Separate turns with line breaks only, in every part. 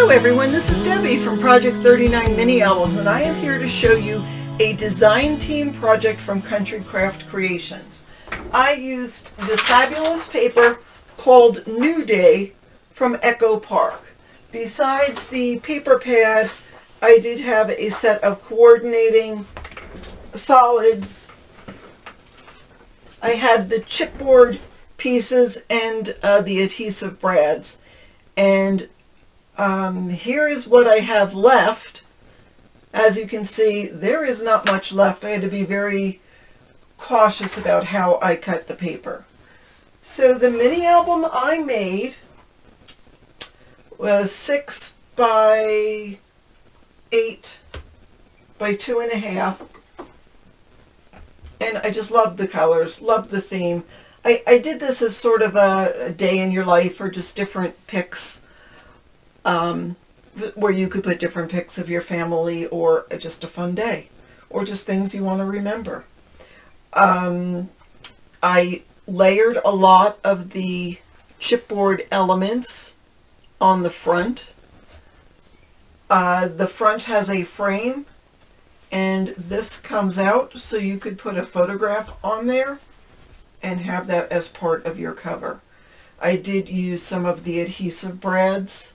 Hello everyone, this is Debbie from Project 39 Mini Albums, and I am here to show you a design team project from Country Craft Creations. I used the fabulous paper called New Day from Echo Park. Besides the paper pad, I did have a set of coordinating solids. I had the chipboard pieces and the adhesive brads. And here is what I have left. As you can see, there is not much left. I had to be very cautious about how I cut the paper. So the mini album I made was 6 by 8 by 2.5. And I just loved the colors, loved the theme. I did this as sort of a day in your life, or just different pics, where you could put different pics of your family, or just a fun day, or just things you want to remember. I layered a lot of the chipboard elements on the front. The front has a frame, and this comes out so you could put a photograph on there and have that as part of your cover. I did use some of the adhesive brads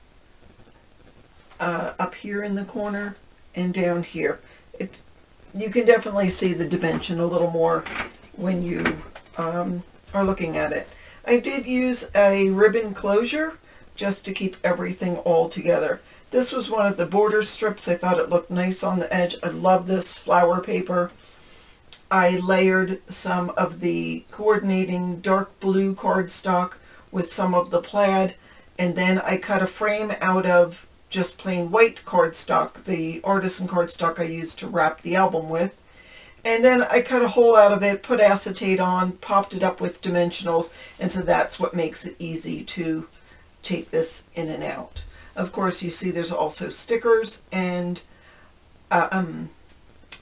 up here in the corner and down here. You can definitely see the dimension a little more when you are looking at it. I did use a ribbon closure just to keep everything all together. This was one of the border strips. I thought it looked nice on the edge. I love this flower paper. I layered some of the coordinating dark blue cardstock with some of the plaid, and then I cut a frame out of just plain white cardstock, the artisan cardstock I used to wrap the album with. And then I cut a hole out of it, put acetate on, popped it up with dimensionals, and so that's what makes it easy to take this in and out. Of course, you see there's also stickers and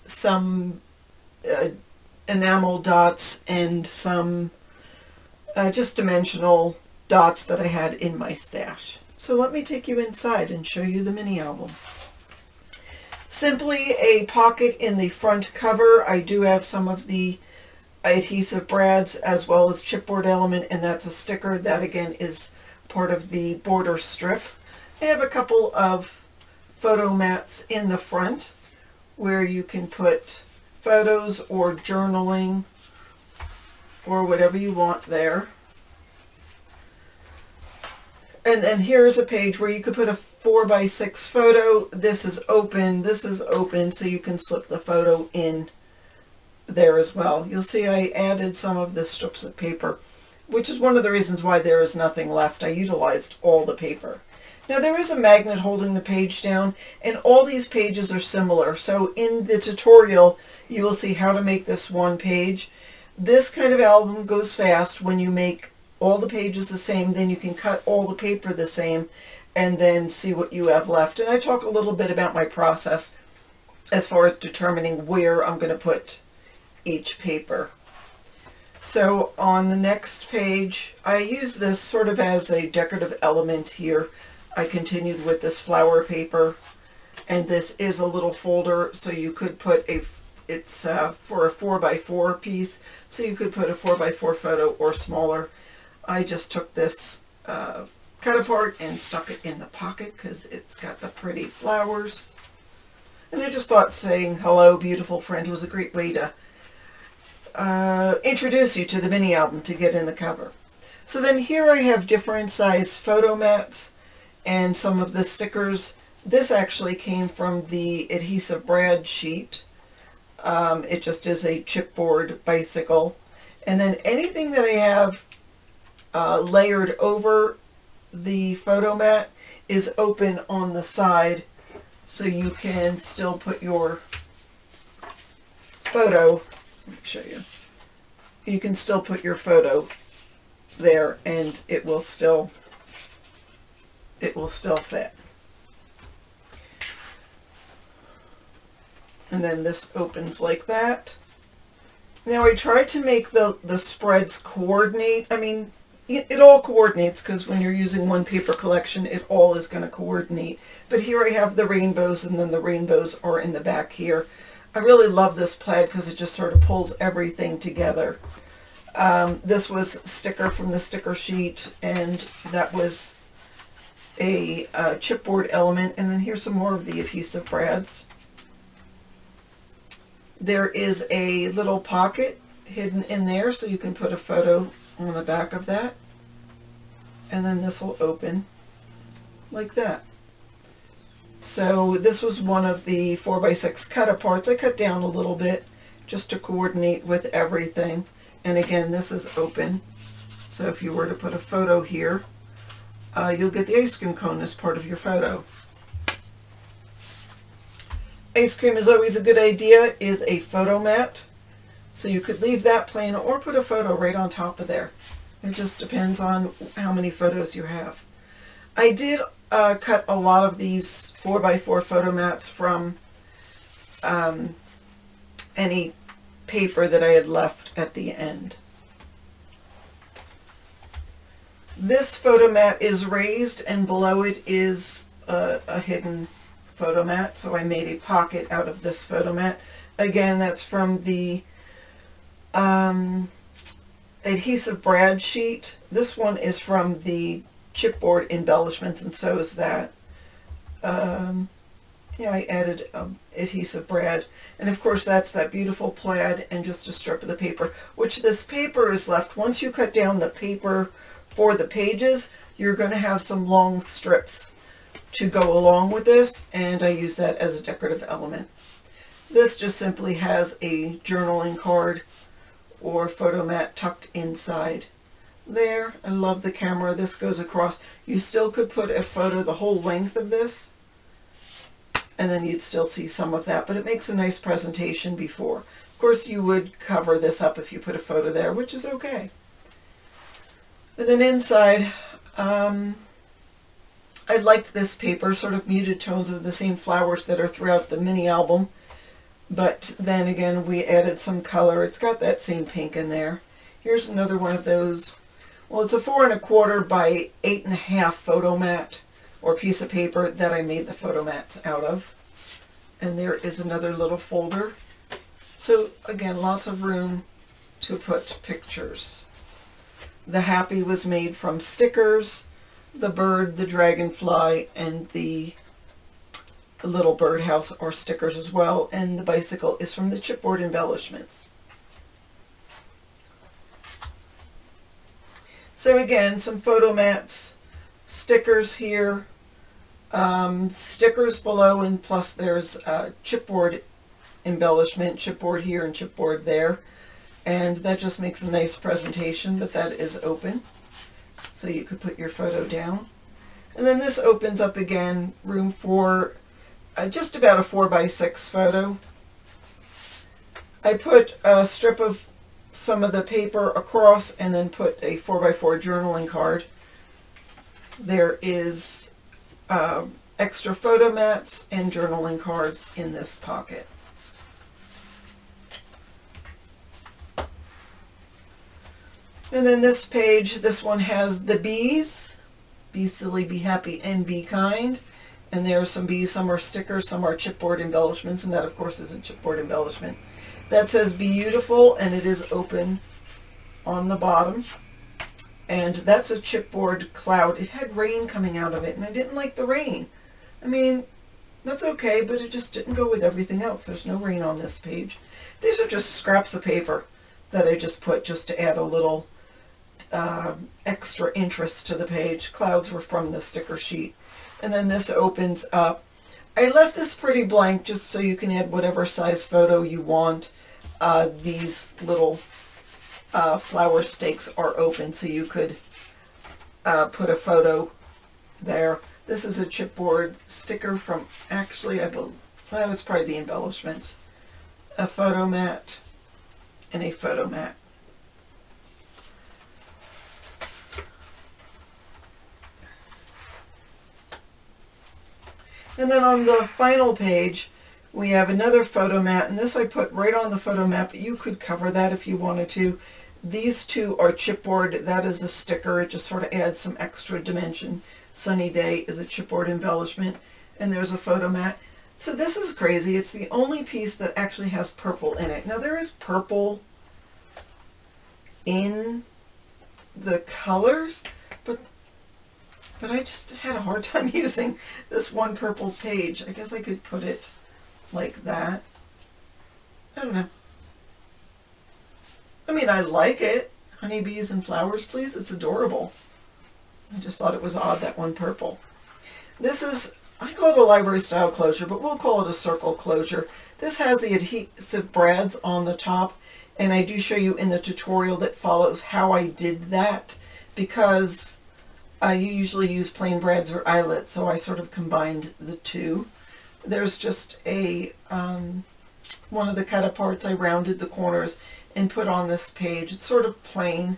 some enamel dots and some just dimensional dots that I had in my stash. So let me take you inside and show you the mini album. Simply a pocket in the front cover. I do have some of the adhesive brads as well as chipboard element, and that's a sticker. That again is part of the border strip. I have a couple of photo mats in the front where you can put photos or journaling or whatever you want there. And then here's a page where you could put a 4x6 photo. This is open, so you can slip the photo in there as well. You'll see I added some of the strips of paper, which is one of the reasons why there is nothing left. I utilized all the paper. Now there is a magnet holding the page down, and all these pages are similar. So in the tutorial, you will see how to make this one page. This kind of album goes fast when you make all the pages the same, then you can cut all the paper the same and then see what you have left. And I talk a little bit about my process as far as determining where I'm going to put each paper. So on the next page, I use this sort of as a decorative element here. I continued with this flower paper, and this is a little folder, so you could put it's for a 4x4 piece, so you could put a 4x4 photo or smaller. I just took this cut apart and stuck it in the pocket because it's got the pretty flowers. And I just thought saying hello beautiful friend was a great way to introduce you to the mini album to get in the cover. So then here I have different size photo mats and some of the stickers. This actually came from the adhesive brad sheet. It just is a chipboard bicycle. And then anything that I have layered over the photo mat is open on the side, so you can still put your photo, let me show you, you can still put your photo there and it will still fit. And then this opens like that. Now I tried to make the spreads coordinate. I mean, it all coordinates, because when you're using one paper collection, it all is going to coordinate. But here I have the rainbows, and then the rainbows are in the back here. I really love this plaid because it just sort of pulls everything together. This was sticker from the sticker sheet, and that was a chipboard element. And then here's some more of the adhesive brads. There is a little pocket hidden in there, so you can put a photo on the back of that. And then this will open like that. So this was one of the 4x6 cut aparts. I cut down a little bit just to coordinate with everything. And again, this is open. So if you were to put a photo here, you'll get the ice cream cone as part of your photo. Ice cream is always a good idea, is a photo mat. So you could leave that plain or put a photo right on top of there. It just depends on how many photos you have. I did cut a lot of these 4x4 photo mats from any paper that I had left at the end. This photo mat is raised, and below it is a hidden photo mat, so I made a pocket out of this photo mat. Again, that's from the adhesive brad sheet. This one is from the chipboard embellishments, and so is that. Yeah, I added adhesive brad, and of course that's that beautiful plaid and just a strip of the paper, which this paper is left. Once you cut down the paper for the pages, you're going to have some long strips to go along with this, and I use that as a decorative element. This just simply has a journaling card or photo mat tucked inside there. I love the camera. This goes across. You still could put a photo the whole length of this, and then you'd still see some of that, but it makes a nice presentation before. Of course, you would cover this up if you put a photo there, which is okay. And then inside, I liked this paper, sort of muted tones of the same flowers that are throughout the mini album. But then again, we added some color. It's got that same pink in there. Here's another one of those. Well, it's a 4 1/4 by 8.5 photo mat, or piece of paper that I made the photo mats out of. And there is another little folder. So again, lots of room to put pictures. The happy was made from stickers, the bird, the dragonfly, and the little birdhouse are stickers as well, and the bicycle is from the chipboard embellishments. So again, some photo mats, stickers here, stickers below, and plus there's chipboard embellishment, chipboard here and chipboard there, and that just makes a nice presentation, but that is open, so you could put your photo down. And then this opens up again, room for just about a 4x6 photo. I put a strip of some of the paper across and then put a 4x4 journaling card. There is extra photo mats and journaling cards in this pocket. And then this page, this one has the bees. Be silly, be happy, and be kind. And there are some bees, some are stickers, some are chipboard embellishments, and that of course is a chipboard embellishment. That says beautiful, and it is open on the bottom. And that's a chipboard cloud. It had rain coming out of it, and I didn't like the rain. I mean, that's okay, but it just didn't go with everything else. There's no rain on this page. These are just scraps of paper that I just put just to add a little extra interest to the page. Clouds were from the sticker sheet. And then this opens up. I left this pretty blank just so you can add whatever size photo you want. These little flower stakes are open, so you could put a photo there. This is a chipboard sticker from, actually, I believe, well, it's probably the embellishments. A photo mat and a photo mat. And then on the final page, we have another photo mat, and this I put right on the photo mat, but you could cover that if you wanted to. These two are chipboard. That is a sticker. It just sort of adds some extra dimension. Sunny Day is a chipboard embellishment. And there's a photo mat. So this is crazy. It's the only piece that actually has purple in it. Now there is purple in the colors, but I just had a hard time using this one purple page. I guess I could put it like that. I don't know. I mean, I like it. Honeybees and flowers, please. It's adorable. I just thought it was odd, that one purple. This is, I call it a library style closure, but we'll call it a circle closure. This has the adhesive brads on the top, and I do show you in the tutorial that follows how I did that, because you usually use plain brads or eyelet, so I sort of combined the two. There's just a, one of the cut aparts, I rounded the corners and put on this page. It's sort of plain,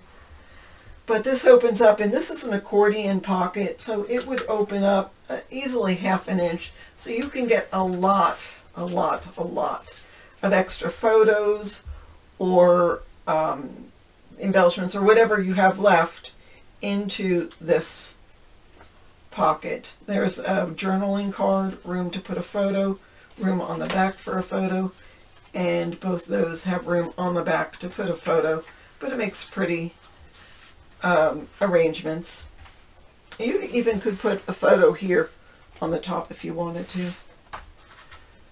but this opens up, and this is an accordion pocket, so it would open up easily 1/2 inch, so you can get a lot of extra photos or embellishments or whatever you have left into this pocket. There's a journaling card, room to put a photo, room on the back for a photo, and both those have room on the back to put a photo, but it makes pretty arrangements. You even could put a photo here on the top if you wanted to.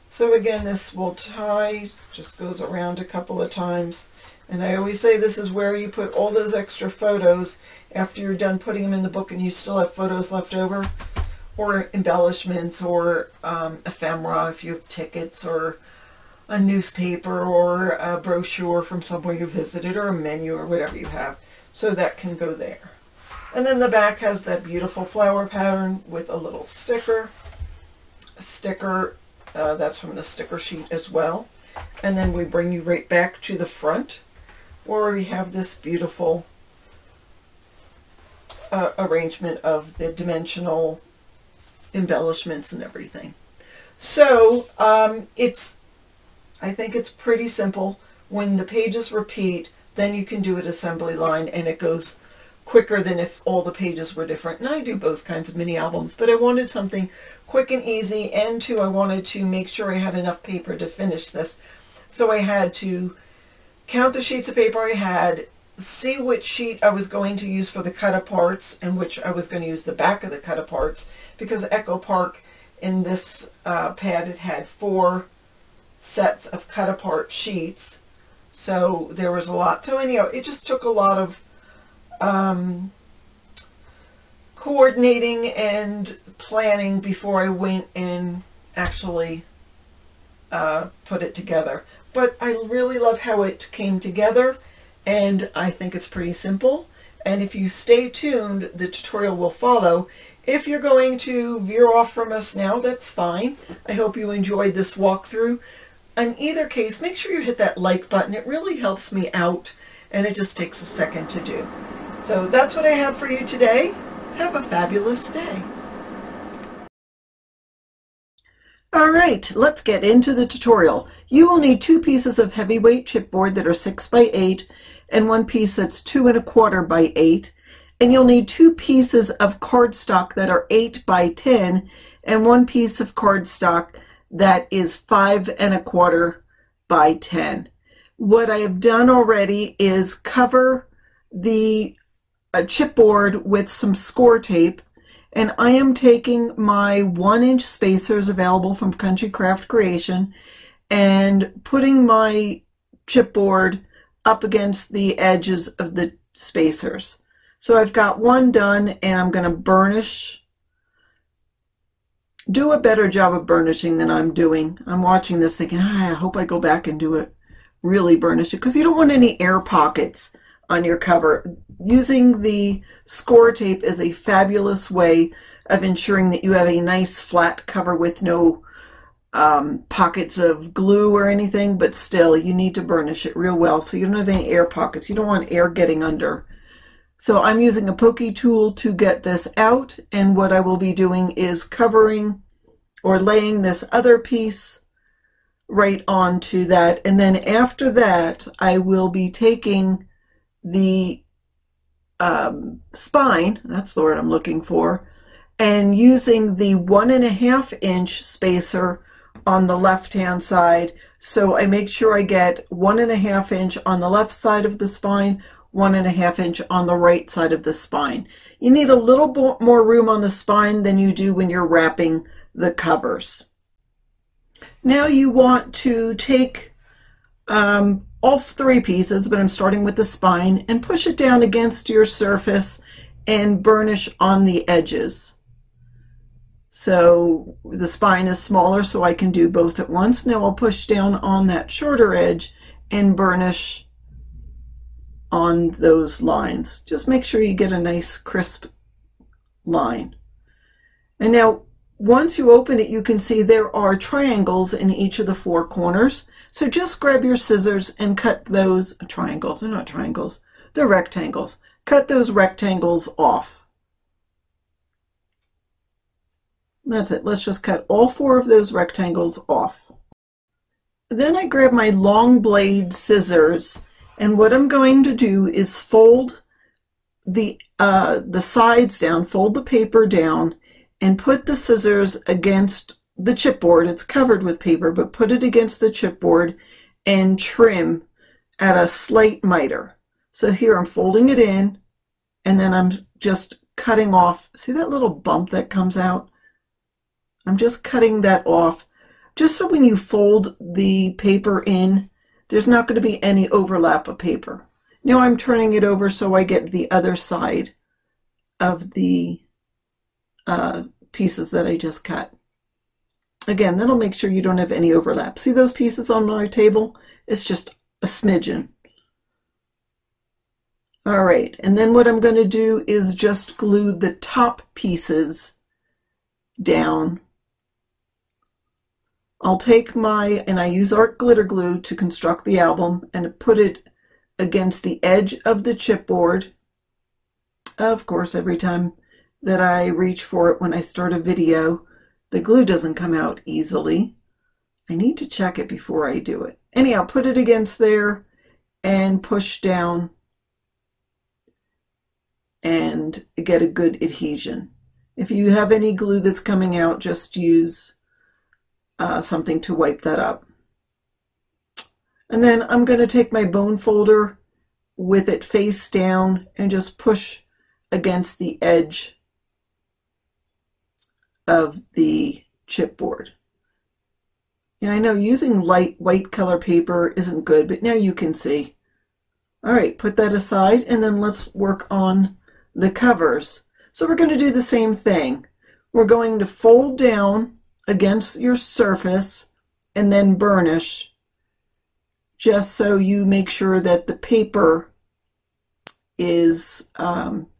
So again, this will tie, just goes around a couple of times. And I always say this is where you put all those extra photos after you're done putting them in the book and you still have photos left over, or embellishments, or ephemera if you have tickets, or a newspaper, or a brochure from somewhere you visited, or a menu, or whatever you have. So that can go there. And then the back has that beautiful flower pattern with a little sticker. A sticker, that's from the sticker sheet as well. And then we bring you right back to the front, where we have this beautiful arrangement of the dimensional embellishments and everything. So I think it's pretty simple. When the pages repeat, then you can do an assembly line, and it goes quicker than if all the pages were different. And I do both kinds of mini albums, but I wanted something quick and easy, and I wanted to make sure I had enough paper to finish this. So I had to count the sheets of paper I had, see which sheet I was going to use for the cut aparts and which I was going to use the back of the cut aparts, because Echo Park in this pad, it had 4 sets of cut apart sheets, so there was a lot. So anyhow, it just took a lot of coordinating and planning before I went and actually put it together. But I really love how it came together, and I think it's pretty simple. And if you stay tuned, the tutorial will follow. If you're going to veer off from us now, that's fine. I hope you enjoyed this walkthrough. In either case, make sure you hit that like button. It really helps me out, and it just takes a second to do. So that's what I have for you today. Have a fabulous day. All right, let's get into the tutorial. You will need 2 pieces of heavyweight chipboard that are 6 by 8 and 1 piece that's 2 1/4 by 8. And you'll need 2 pieces of cardstock that are 8 by 10 and 1 piece of cardstock that is 5 1/4 by 10. What I have done already is cover the chipboard with some score tape, and I am taking my 1-inch spacers available from Country Craft Creation and putting my chipboard up against the edges of the spacers. So I've got one done, and I'm going to burnish, do a better job of burnishing than I'm doing. I'm watching this thinking, I hope I go back and do it, really burnish it, because you don't want any air pockets on your cover. Using the score tape is a fabulous way of ensuring that you have a nice flat cover with no pockets of glue or anything, but still you need to burnish it real well so you don't have any air pockets. You don't want air getting under. So I'm using a pokey tool to get this out, and what I will be doing is covering or laying this other piece right onto that, and then after that I will be taking the spine, that's the word I'm looking for, and using the 1.5 inch spacer on the left hand side. So I make sure I get 1.5 inch on the left side of the spine, 1.5 inch on the right side of the spine. You need a little more room on the spine than you do when you're wrapping the covers. Now you want to take all 3 pieces, but I'm starting with the spine, and push it down against your surface and burnish on the edges. So the spine is smaller, so I can do both at once. Now I'll push down on that shorter edge and burnish on those lines. Just make sure you get a nice crisp line. And now once you open it, you can see there are triangles in each of the 4 corners. So just grab your scissors and cut those triangles. They're not triangles, they're rectangles. Cut those rectangles off. That's it. Let's just cut all 4 of those rectangles off. Then I grab my long blade scissors, and what I'm going to do is fold the sides down, fold the paper down, and put the scissors against the chipboard. It's covered with paper, but put it against the chipboard and trim at a slight miter. So here I'm folding it in, and then I'm just cutting off. See that little bump that comes out? I'm just cutting that off, just so when you fold the paper in, there's not going to be any overlap of paper. Now I'm turning it over so I get the other side of the pieces that I just cut. Again, that'll make sure you don't have any overlap. See those pieces on my table? It's just a smidgen. All right, and then what I'm going to do is just glue the top pieces down. I'll take and I use art glitter glue to construct the album, and put it against the edge of the chipboard. Of course, every time that I reach for it when I start a video, the glue doesn't come out easily. I need to check it before I do it. Anyhow, put it against there and push down and get a good adhesion. If you have any glue that's coming out, just use something to wipe that up. And then I'm going to take my bone folder with it face down and just push against the edge of the chipboard. Yeah, I know using light white color paper isn't good, but now you can see. All right, put that aside, and then let's work on the covers. So we're going to do the same thing. We're going to fold down against your surface and then burnish, just so you make sure that the paper is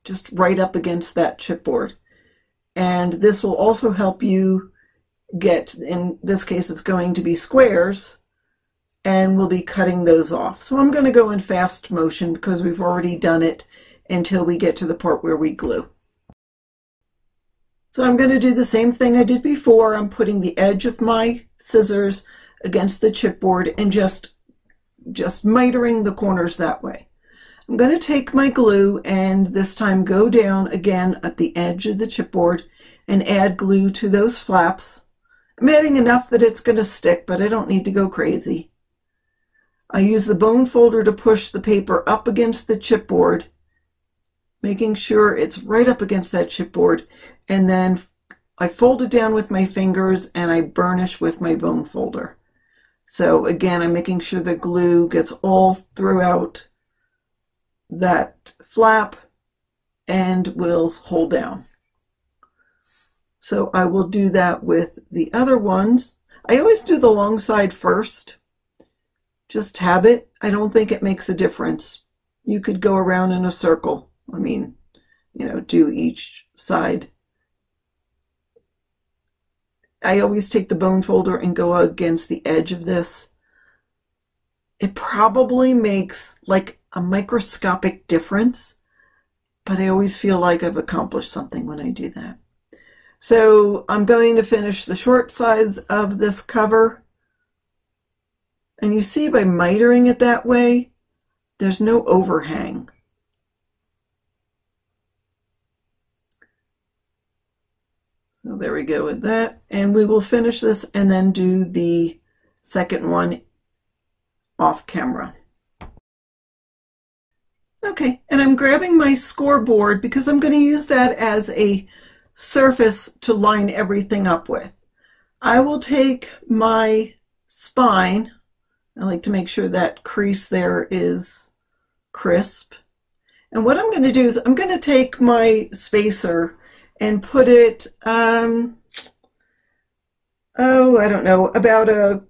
just right up against that chipboard. And this will also help you get, in this case it's going to be squares, and we'll be cutting those off. So I'm going to go in fast motion because we've already done it until we get to the part where we glue. So I'm going to do the same thing I did before. I'm putting the edge of my scissors against the chipboard and just mitering the corners that way. I'm going to take my glue and this time go down again at the edge of the chipboard and add glue to those flaps. I'm adding enough that it's going to stick, but I don't need to go crazy. I use the bone folder to push the paper up against the chipboard, making sure it's right up against that chipboard, and then I fold it down with my fingers and I burnish with my bone folder. So again, I'm making sure the glue gets all throughout that flap and will hold down. So I will do that with the other ones. I always do the long side first. Just habit. I don't think it makes a difference. You could go around in a circle. I mean, you know, do each side. I always take the bone folder and go against the edge of this. It probably makes like a microscopic difference, but I always feel like I've accomplished something when I do that. So I'm going to finish the short sides of this cover. And you see by mitering it that way, there's no overhang. there we go with that. And we will finish this and then do the second one off camera. Okay, and I'm grabbing my scoreboard because I'm going to use that as a surface to line everything up with. I will take my spine. I like to make sure that crease there is crisp. And what I'm going to do is I'm going to take my spacer and put it, I don't know, about an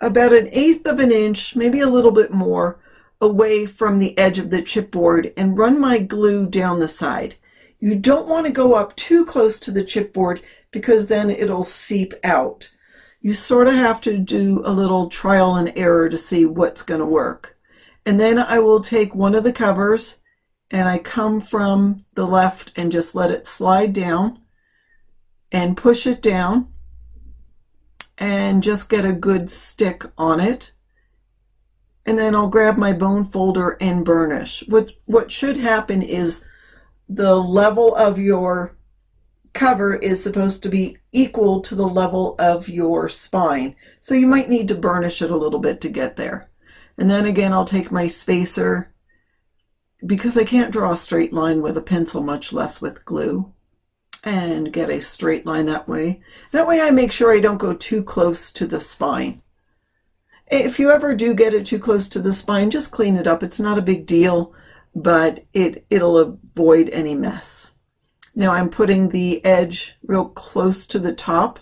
1/8 of an inch, maybe a little bit more, away from the edge of the chipboard and run my glue down the side. You don't want to go up too close to the chipboard because then it'll seep out. You sort of have to do a little trial and error to see what's going to work. And then I will take one of the covers and I come from the left and just let it slide down and push it down and just get a good stick on it. And then I'll grab my bone folder and burnish. What should happen is the level of your cover is supposed to be equal to the level of your spine. So you might need to burnish it a little bit to get there. And then again, I'll take my spacer because I can't draw a straight line with a pencil, much less with glue, and get a straight line that way. That way I make sure I don't go too close to the spine. If you ever do get it too close to the spine, just clean it up. It's not a big deal, but it'll avoid any mess. Now I'm putting the edge real close to the top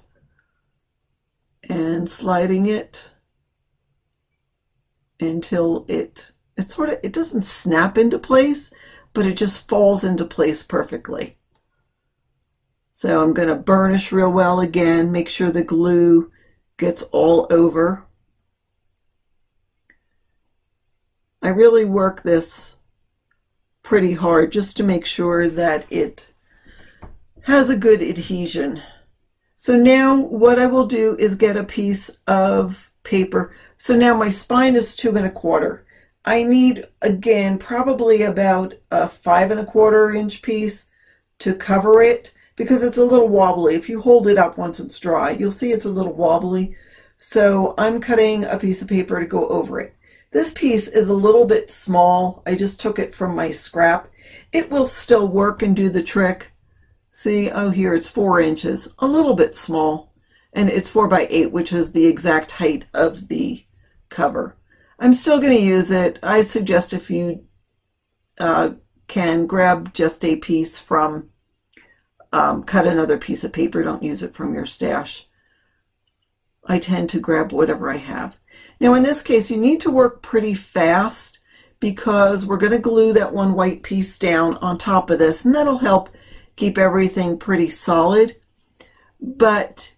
and sliding it until it doesn't snap into place, but it just falls into place perfectly. So I'm going to burnish real well again, make sure the glue gets all over. I really work this pretty hard just to make sure that it has a good adhesion. So now what I will do is get a piece of paper. So now my spine is 2 1/4. I need, again, probably about a 5 1/4 inch piece to cover it because it's a little wobbly. If you hold it up once it's dry, you'll see it's a little wobbly. So I'm cutting a piece of paper to go over it. This piece is a little bit small. I just took it from my scrap. It will still work and do the trick. See, oh, here it's 4 inches, a little bit small, and it's 4 by 8, which is the exact height of the cover. I'm still going to use it. I suggest if you can grab just a piece from, cut another piece of paper, don't use it from your stash. I tend to grab whatever I have. Now in this case, you need to work pretty fast because we're going to glue that one white piece down on top of this, and that'll help keep everything pretty solid. But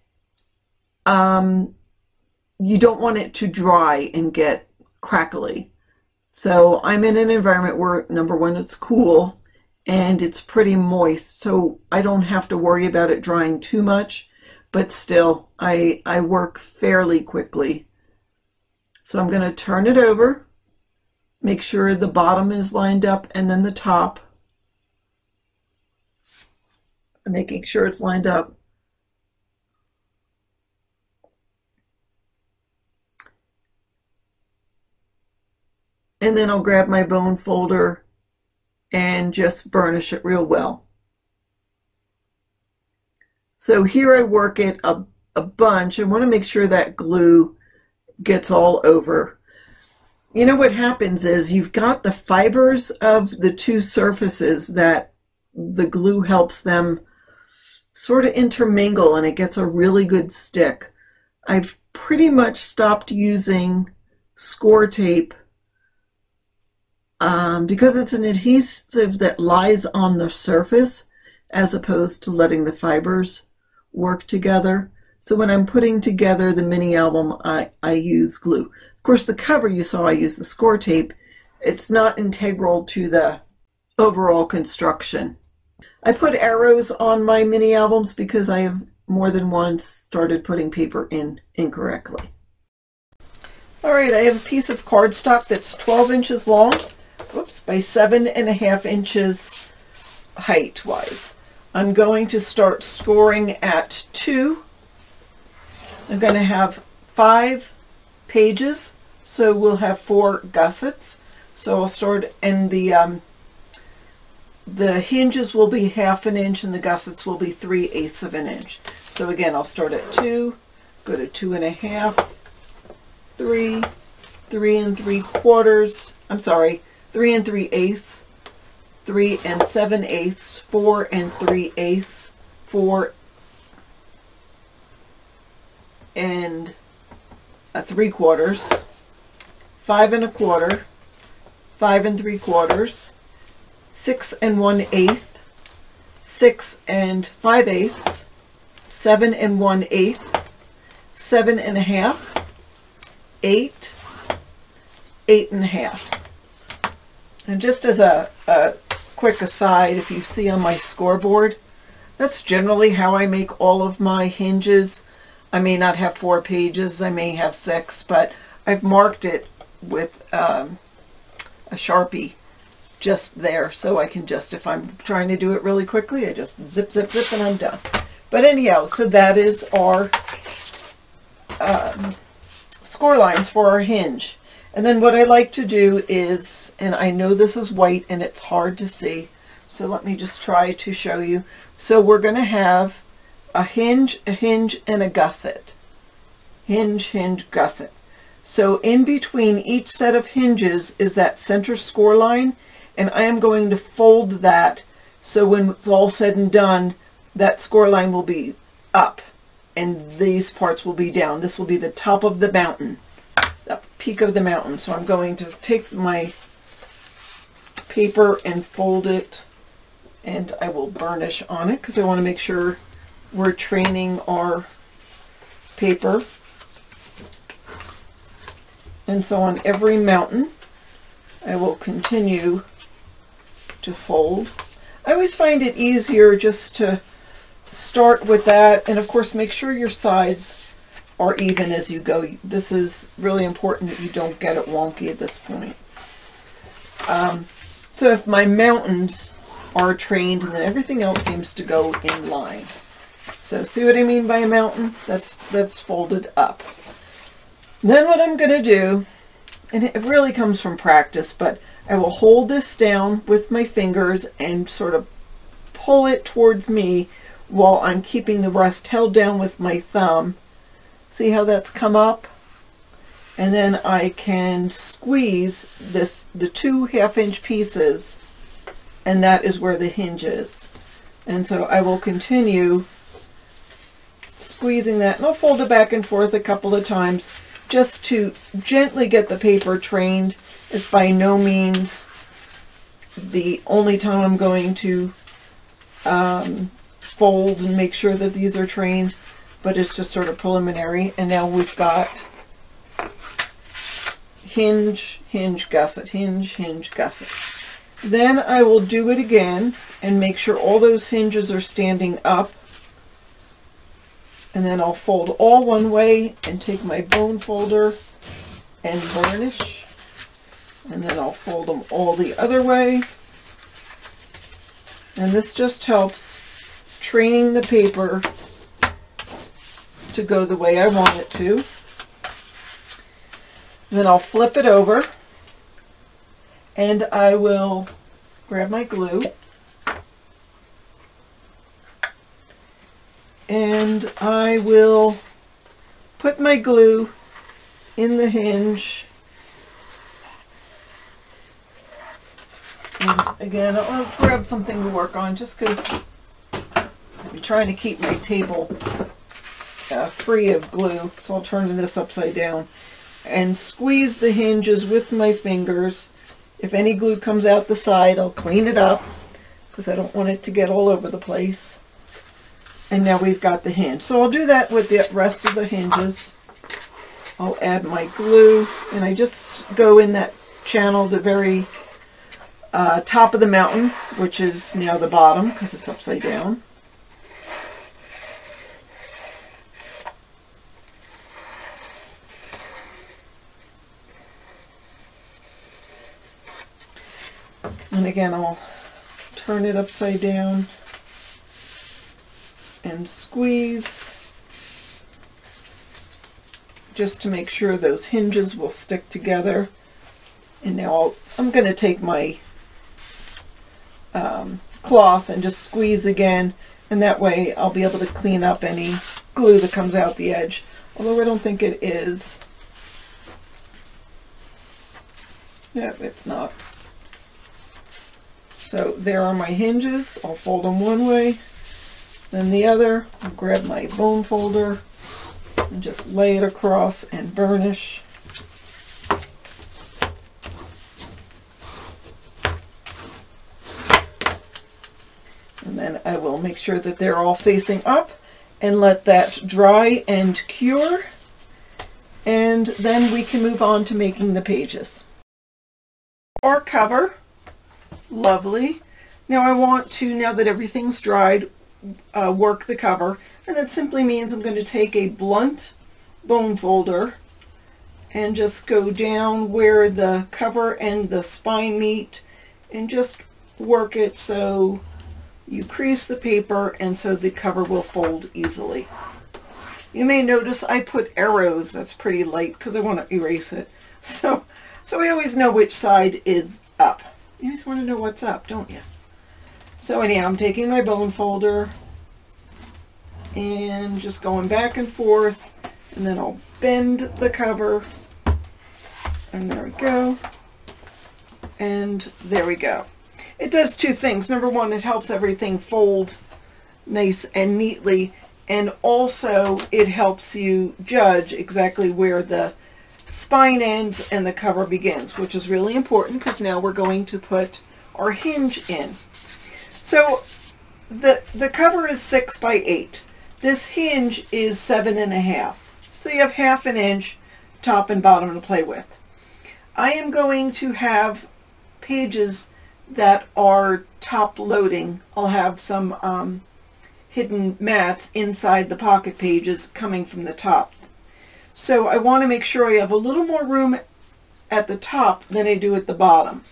you don't want it to dry and get crackly. So I'm in an environment where, number one, it's cool and it's pretty moist, so I don't have to worry about it drying too much, but still I work fairly quickly. So I'm going to turn it over, make sure the bottom is lined up and then the top. I'm making sure it's lined up. And then I'll grab my bone folder and just burnish it real well. So here I work it a bunch. I want to make sure that glue gets all over. You know what happens is you've got the fibers of the two surfaces that the glue helps them sort of intermingle and it gets a really good stick. I've pretty much stopped using score tape because it's an adhesive that lies on the surface as opposed to letting the fibers work together. So when I'm putting together the mini album, I use glue. Of course, the cover you saw, I use the score tape. It's not integral to the overall construction. I put arrows on my mini albums because I have more than once started putting paper in incorrectly. All right, I have a piece of cardstock that's 12 inches long, whoops, by 7.5 inches height-wise. I'm going to start scoring at 2. I'm going to have 5 pages, so we'll have 4 gussets. So I'll start, and the hinges will be 1/2 inch and the gussets will be 3/8 of an inch. So again, I'll start at 2, go to 2 1/2, 3, 3 3/4, I'm sorry, 3 3/8, 3 7/8, 4 3/8, 4 3/4, 5 1/4, 5 3/4, 6 1/8, 6 5/8, 7 1/8, 7 1/2, 8, 8 1/2. And just as a quick aside, if you see on my scoreboard, that's generally how I make all of my hinges. I may not have 4 pages, I may have 6, but I've marked it with a Sharpie just there, so I can just, if I'm trying to do it really quickly, I just zip, zip, zip, and I'm done. But anyhow, so that is our score lines for our hinge. And then what I like to do is, and I know this is white and it's hard to see, so let me just try to show you. So we're going to have a hinge, and a gusset. Hinge, hinge, gusset. So in between each set of hinges is that center score line, and I am going to fold that so when it's all said and done, that score line will be up and these parts will be down. This will be the top of the mountain, the peak of the mountain. So I'm going to take my paper and fold it, and I will burnish on it because I want to make sure we're training our paper. And so on every mountain, I will continue to fold. I always find it easier just to start with that, and of course make sure your sides are even as you go. This is really important that you don't get it wonky at this point. So if my mountains are trained, and then everything else seems to go in line. So see what I mean by a mountain? That's folded up. Then what I'm going to do, and it really comes from practice, but I will hold this down with my fingers and sort of pull it towards me while I'm keeping the rest held down with my thumb. See how that's come up? And then I can squeeze the 2 1/2 inch pieces, and that is where the hinge is. And so I will continue squeezing that, and I'll fold it back and forth a couple of times just to gently get the paper trained. It's by no means the only time I'm going to fold and make sure that these are trained, but it's just sort of preliminary. And now we've got hinge, hinge, gusset, hinge, hinge, gusset. Then I will do it again and make sure all those hinges are standing up. And then I'll fold all one way and take my bone folder and burnish. And then I'll fold them all the other way. And this just helps training the paper to go the way I want it to. Then I'll flip it over, and I will grab my glue, and I will put my glue in the hinge. And again, I'll grab something to work on just because I'm trying to keep my table free of glue. So I'll turn this upside down and squeeze the hinges with my fingers. If any glue comes out the side, I'll clean it up because I don't want it to get all over the place. And now we've got the hinge. So I'll do that with the rest of the hinges. I'll add my glue, and I just go in that channel, the very top of the mountain, which is now the bottom because it's upside down. And again, I'll turn it upside down and squeeze just to make sure those hinges will stick together. And now I'm going to take my cloth and just squeeze again, and that way I'll be able to clean up any glue that comes out the edge, although I don't think it is. No, it's not. So there are my hinges. I'll fold them one way, then the other. I'll grab my bone folder and just lay it across and burnish. And then I will make sure that they're all facing up and let that dry and cure. And then we can move on to making the pages. Our cover, lovely. Now I want to, now that everything's dried, work the cover. And that simply means I'm going to take a blunt bone folder and just go down where the cover and the spine meet and just work it so you crease the paper and so the cover will fold easily. You may notice I put arrows. That's pretty light because I want to erase it. So I always know which side is up. You always want to know what's up, don't you? So anyhow, I'm taking my bone folder and just going back and forth, and then I'll bend the cover, and there we go, and there we go. It does two things. Number one, it helps everything fold nice and neatly, and also it helps you judge exactly where the spine ends and the cover begins, which is really important because now we're going to put our hinge in. So the cover is 6 by 8. This hinge is 7.5. So you have ½ an inch top and bottom to play with. I am going to have pages that are top loading. I'll have some hidden mats inside the pocket pages coming from the top. So I want to make sure I have a little more room at the top than I do at the bottom.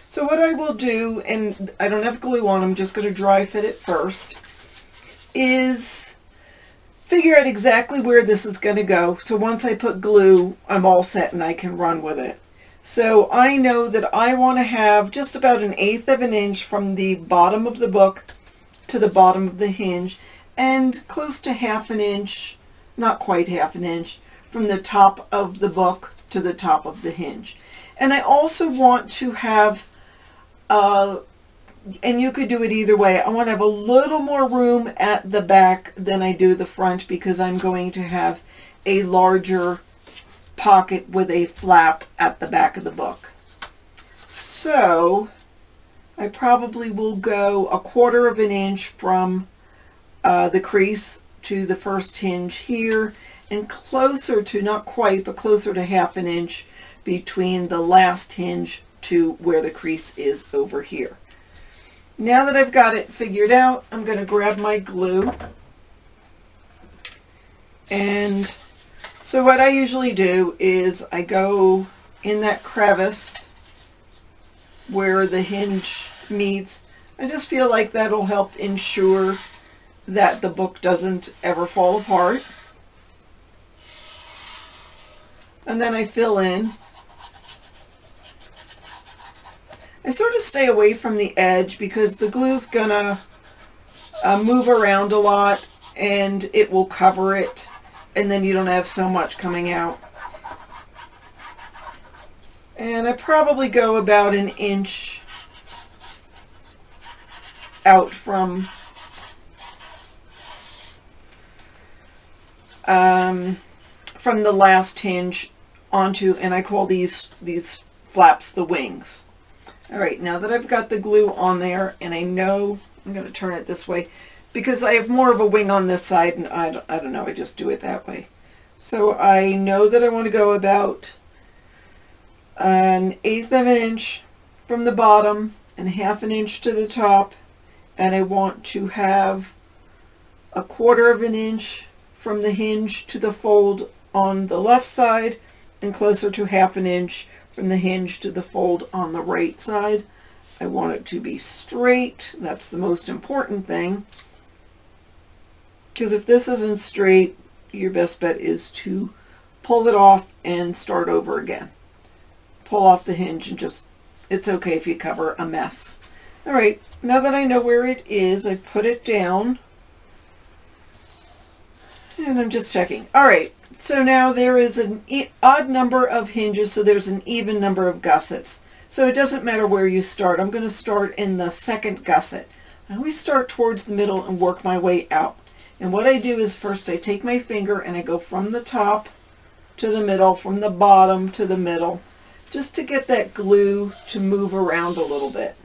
So what I will do, and I don't have glue on, I'm just going to dry fit it first, is figure out exactly where this is going to go. So once I put glue, I'm all set and I can run with it. So I know that I want to have just about 1/8 of an inch from the bottom of the book to the bottom of the hinge, and close to ½ an inch, not quite ½ an inch, from the top of the book to the top of the hinge. And I also want to have, and you could do it either way, I want to have a little more room at the back than I do the front, because I'm going to have a larger pocket with a flap at the back of the book. So I probably will go 1/4 of an inch from the crease to the first hinge here, and closer to, not quite, but closer to ½ an inch between the last hinge to where the crease is over here. Now that I've got it figured out, I'm going to grab my glue. And so what I usually do is I go in that crevice where the hinge meets. I just feel like that'll help ensure that the book doesn't ever fall apart. And then I fill in. I sort of stay away from the edge because the glue's gonna move around a lot and it will cover it, and then you don't have so much coming out. And I probably go about 1 inch out from the last hinge onto, and I call these flaps the wings. All right, now that I've got the glue on there, and I know I'm going to turn it this way because I have more of a wing on this side, and I don't know, I just do it that way. So I know that I want to go about 1/8 of an inch from the bottom and ½ an inch to the top, and I want to have 1/4 of an inch from the hinge to the fold on the left side, and closer to ½ an inch from the hinge to the fold on the right side. I want it to be straight. That's the most important thing. Because if this isn't straight, your best bet is to pull it off and start over again. Pull off the hinge and just, it's okay if you cover a mess. All right, now that I know where it is, I've put it down. And I'm just checking. All right, so now there is an odd number of hinges, so there's an even number of gussets. So it doesn't matter where you start. I'm going to start in the second gusset. I always start towards the middle and work my way out. And what I do is first I take my finger and I go from the top to the middle, from the bottom to the middle, just to get that glue to move around a little bit.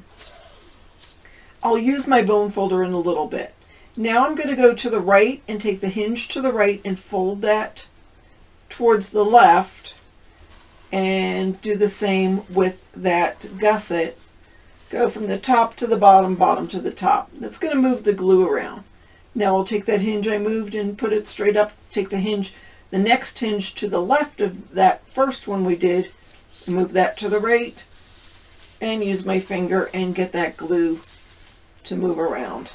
I'll use my bone folder in a little bit. Now I'm going to go to the right and take the hinge to the right and fold that towards the left and do the same with that gusset. Go from the top to the bottom, bottom to the top. That's going to move the glue around. Now I'll take that hinge I moved and put it straight up, take the hinge, the next hinge to the left of that first one we did, and move that to the right, and use my finger and get that glue to move around.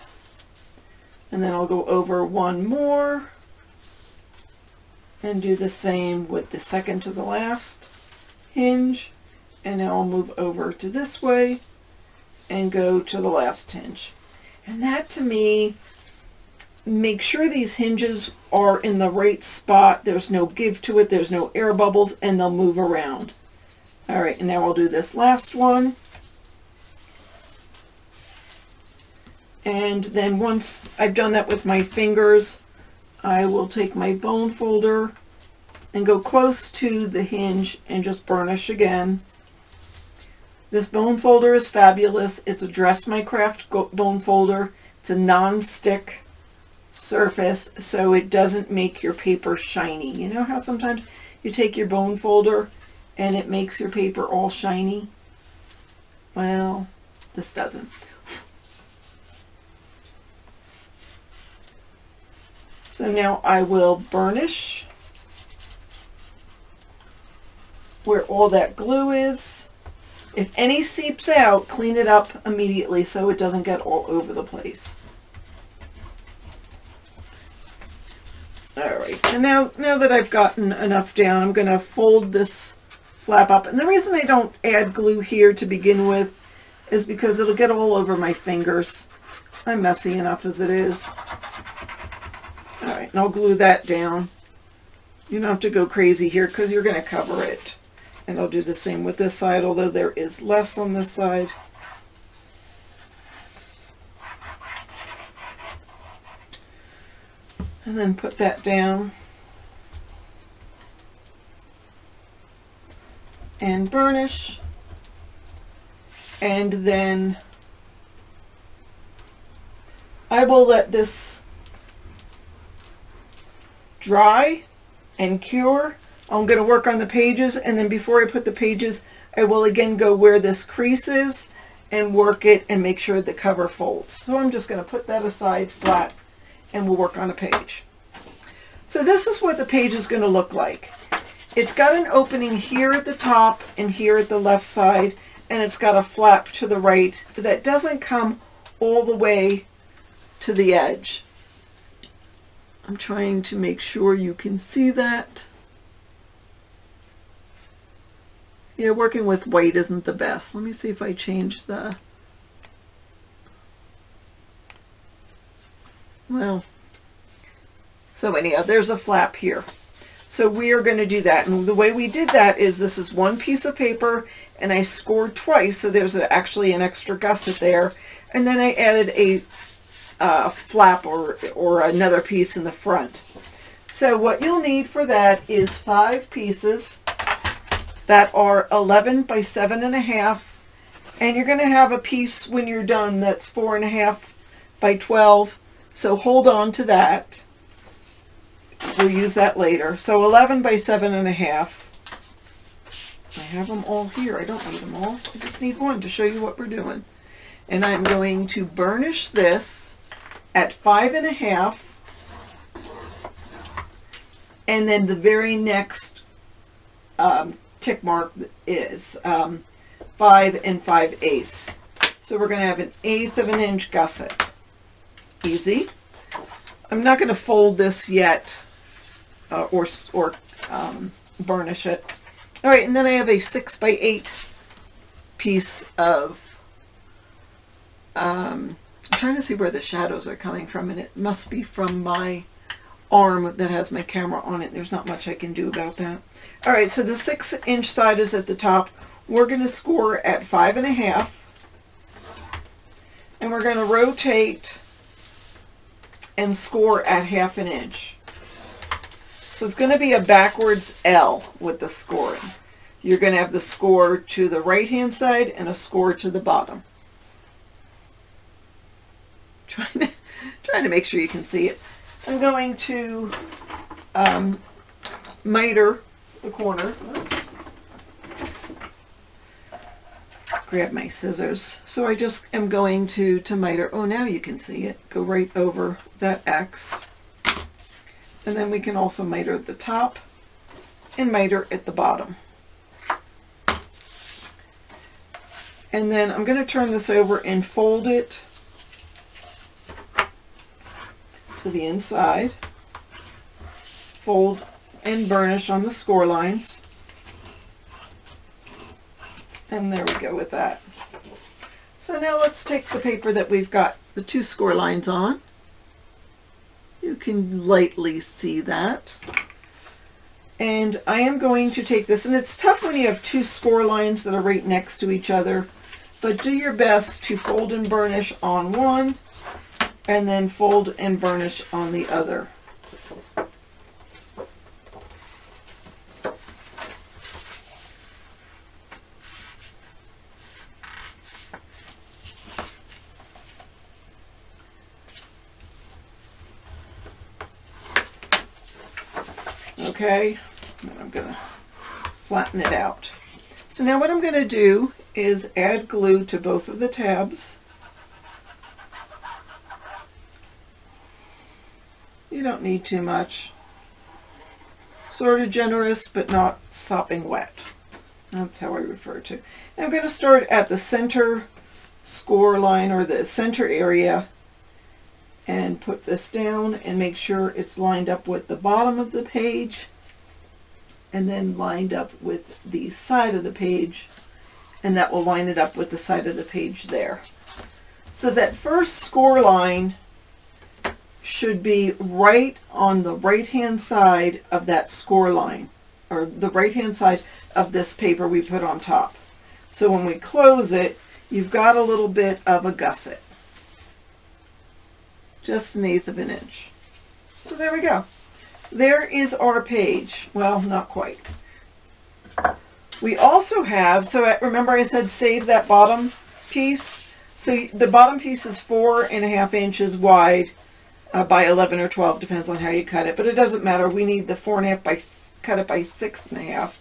And then I'll go over one more and do the same with the second to the last hinge. And now I'll move over to this way and go to the last hinge. And that, to me, make sure these hinges are in the right spot. There's no give to it, there's no air bubbles, and they'll move around. All right, and now I'll do this last one. And then once I've done that with my fingers, I will take my bone folder and go close to the hinge and just burnish again. This bone folder is fabulous. It's a Dress My Craft bone folder. It's a non-stick surface, so it doesn't make your paper shiny. You know how sometimes you take your bone folder and it makes your paper all shiny? Well, this doesn't. So now I will burnish where all that glue is. If any seeps out, clean it up immediately so it doesn't get all over the place. All right, and now that I've gotten enough down, I'm going to fold this flap up. And the reason I don't add glue here to begin with is because it'll get all over my fingers. I'm messy enough as it is. All right, and I'll glue that down. You don't have to go crazy here because you're going to cover it. And I'll do the same with this side, although there is less on this side. And then put that down. And burnish. And then I will let this dry and cure. I'm going to work on the pages, and then before I put the pages, I will again go where this crease is and work it and make sure the cover folds. So I'm just going to put that aside flat and we'll work on a page. So this is what the page is going to look like. It's got an opening here at the top and here at the left side, and it's got a flap to the right that doesn't come all the way to the edge. I'm trying to make sure you can see that. Yeah, working with white isn't the best. Let me see if I change the... Well, so anyhow, there's a flap here. So we are going to do that. And the way we did that is this is one piece of paper, and I scored twice, so there's actually an extra gusset there. And then I added a flap or another piece in the front. So what you'll need for that is 5 pieces that are 11 by 7.5, and you're going to have a piece when you're done that's 4.5 by 12, so hold on to that. We'll use that later. So 11 by 7.5. I have them all here. I don't need them all. I just need one to show you what we're doing. And I'm going to burnish this at 5.5, and then the very next tick mark is 5 5/8. So we're going to have 1/8 of an inch gusset. Easy. I'm not going to fold this yet or burnish it. All right, and then I have a 6x8 piece of, I'm trying to see where the shadows are coming from, and it must be from my arm that has my camera on it. There's not much I can do about that. All right, so the 6-inch side is at the top. We're going to score at 5.5, and we're going to rotate and score at 1/2 inch. So it's going to be a backwards L with the scoring. You're going to have the score to the right hand side and a score to the bottom. Trying to make sure you can see it. I'm going to miter the corner. Oops. Grab my scissors. So I just am going to miter. Oh, now you can see it. Go right over that X. And then we can also miter at the top and miter at the bottom. And then I'm going to turn this over and fold it to the inside. Fold and burnish on the score lines. And there we go with that. So now let's take the paper that we've got the 2 score lines on. You can lightly see that. And I am going to take this, and it's tough when you have 2 score lines that are right next to each other, but do your best to fold and burnish on one, and then fold and burnish on the other. Okay, and I'm going to flatten it out. So now what I'm going to do is add glue to both of the tabs. You don't need too much. Sort of generous, but not sopping wet. That's how I refer to it. Now I'm going to start at the center score line, or the center area, and put this down and make sure it's lined up with the bottom of the page, and then lined up with the side of the page, and that will line it up with the side of the page there. So that first score line should be right on the right hand side of that score line, or the right hand side of this paper we put on top. So when we close it, you've got a little bit of a gusset. Just 1/8 of an inch. So there we go. There is our page. Well, not quite. We also have, so remember I said save that bottom piece? So the bottom piece is 4.5 inches wide by 11 or 12, depends on how you cut it, but it doesn't matter. We need the 4.5 by, cut it by 6.5.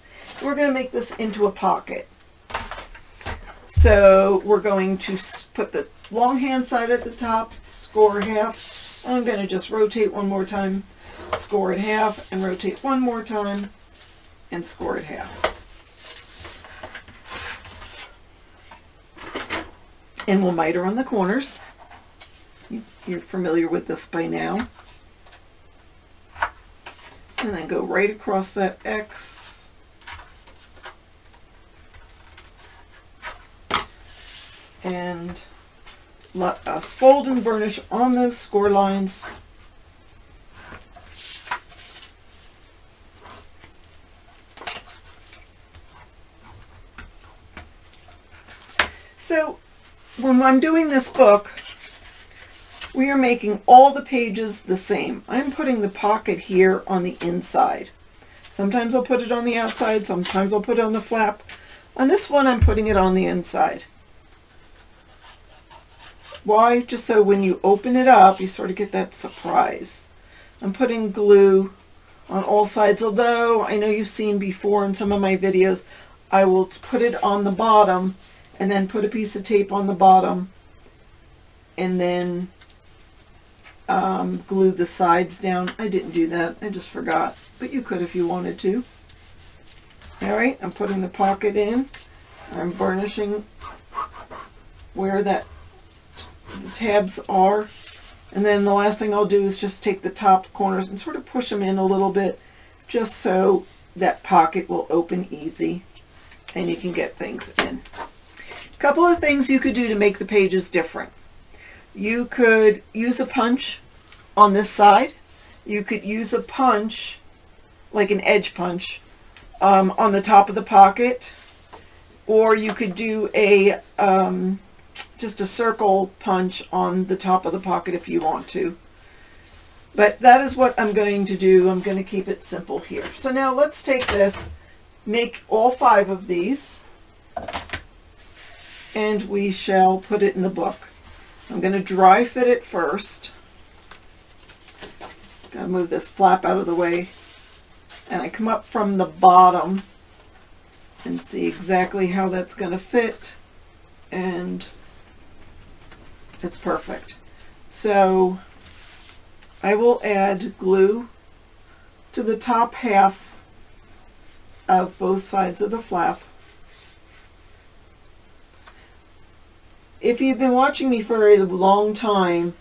We're going to make this into a pocket. So we're going to put the long hand side at the top, score 1/2. I'm going to just rotate one more time, score it 1/2, and rotate one more time and score it 1/2. And we'll miter on the corners. You're familiar with this by now. And then go right across that X. And let us fold and burnish on those score lines. So when I'm doing this book, we are making all the pages the same. I'm putting the pocket here on the inside. Sometimes I'll put it on the outside, sometimes I'll put it on the flap. On this one, I'm putting it on the inside. Why? Just so when you open it up, you sort of get that surprise. I'm putting glue on all sides, although I know you've seen before in some of my videos, I will put it on the bottom and then put a piece of tape on the bottom and then glue the sides down. I didn't do that. I just forgot. But you could if you wanted to. Alright, I'm putting the pocket in. I'm burnishing where that the tabs are. And then the last thing I'll do is just take the top corners and sort of push them in a little bit, just so that pocket will open easy and you can get things in. A couple of things you could do to make the pages different. You could use a punch on this side. You could use a punch, like an edge punch, on the top of the pocket, or you could do a just a circle punch on the top of the pocket if you want to. But that is what I'm going to do. I'm going to keep it simple here. So now let's take this, make all 5 of these, and we shall put it in the book. I'm going to dry fit it first. Gotta move this flap out of the way, and I come up from the bottom and see exactly how that's going to fit, and it's perfect. So I will add glue to the top half of both sides of the flap. If you've been watching me for a long time,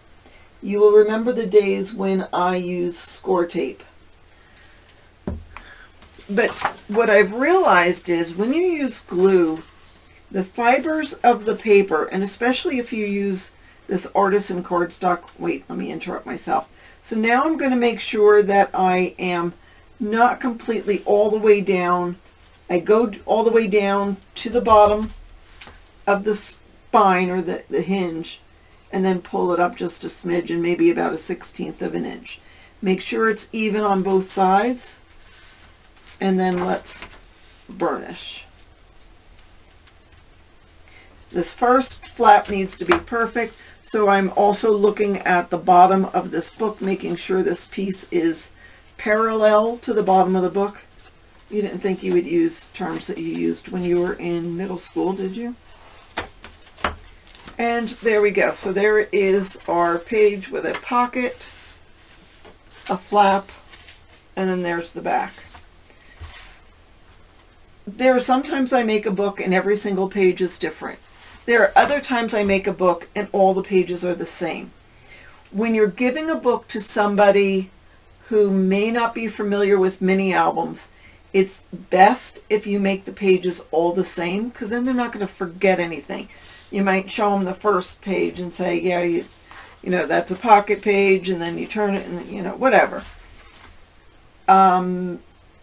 you will remember the days when I used score tape. But what I've realized is when you use glue, the fibers of the paper, and especially if you use this artisan cardstock, wait, let me interrupt myself. So now I'm going to make sure that I am not completely all the way down. I go all the way down to the bottom of the spine or the hinge, and then pull it up just a smidge, and maybe about a 1/16 of an inch. Make sure it's even on both sides, and then let's burnish. This first flap needs to be perfect, so I'm also looking at the bottom of this book, making sure this piece is parallel to the bottom of the book. You didn't think you would use terms that you used when you were in middle school, did you? And there we go. So there is our page with a pocket, a flap, and then there's the back. There are sometimes I make a book and every single page is different. There are other times I make a book and all the pages are the same. When you're giving a book to somebody who may not be familiar with mini albums, it's best if you make the pages all the same, because then they're not going to forget anything. You might show them the first page and say, yeah, you know, that's a pocket page, and then you turn it and, you know, whatever. And